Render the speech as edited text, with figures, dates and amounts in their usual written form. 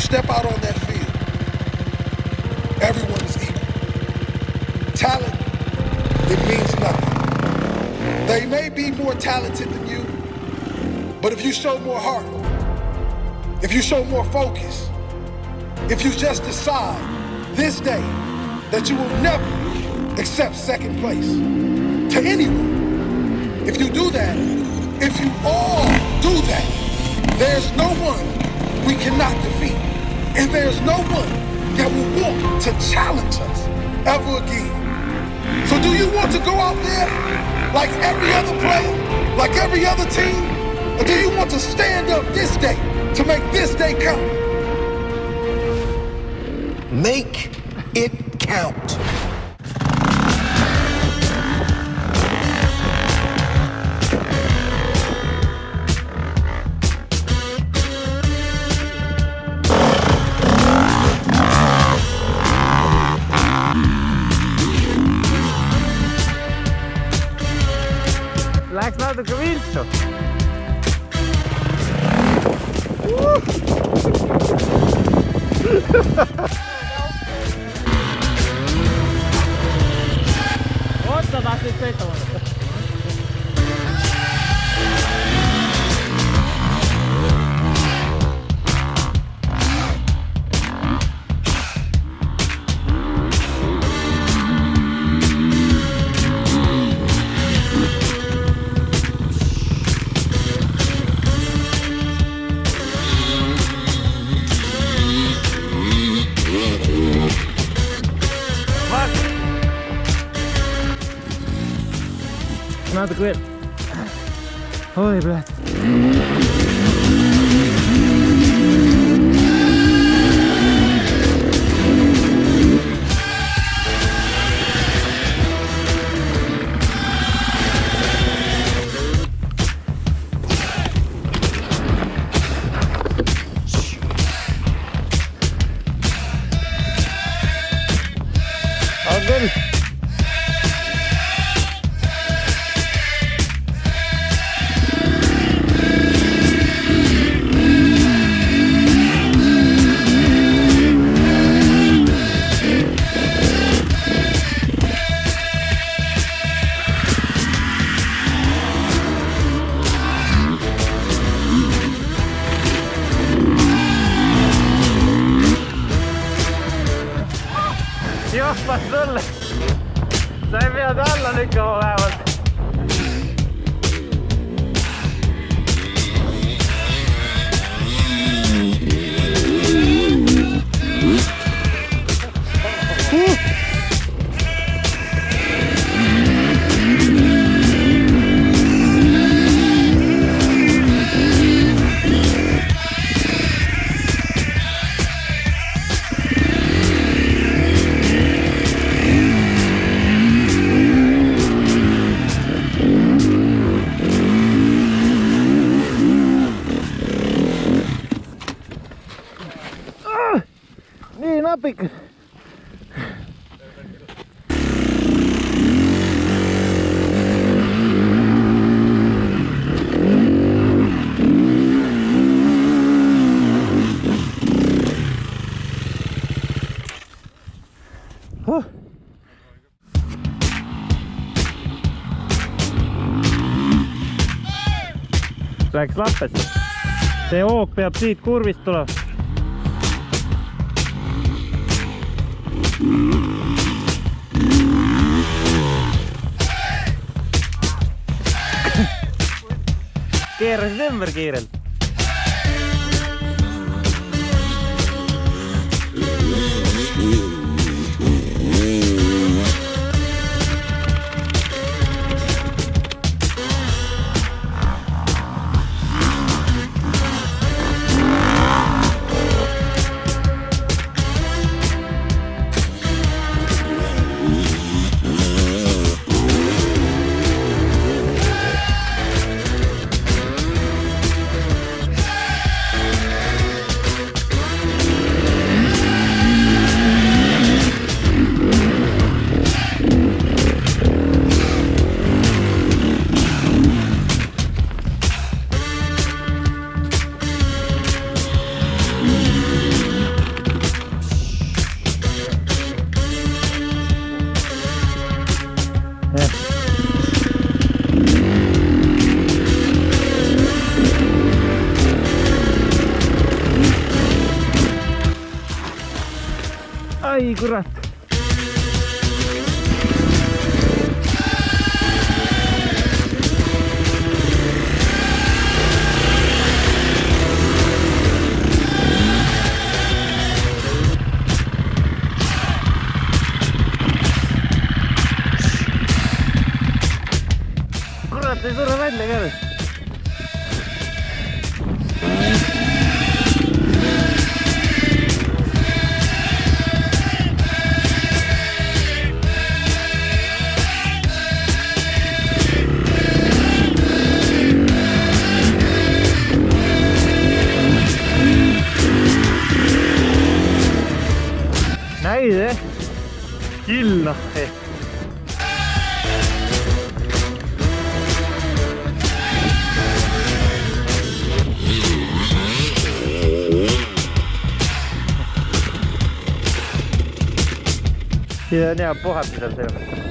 step out on that field, everyone is equal. Talent, it means nothing. They may be more talented than you, but if you show more heart, if you show more focus, if you just decide this day that you will never accept second place to anyone, if you do that, if you all do that, there's no one we cannot defeat, and there's no one that will want to challenge us ever again. So do you want to go out there like every other player, like every other team, or do you want to stand up this day to make this day count? Make it count. Läks natuke viltu. Otsa tahtsid sõita vaadata. Natuke veel. Oi, bled. On küll. Johpas sulle! Sa ei pea alla lükkama vähemalt. Niin napik. Läks lappesse. See hoog peab siit kurvist tulema. Keerasid ümber kiirelt. ai kurat. Kurat, ei tule välja ka. Näide killa. Siin on hea puhata seal.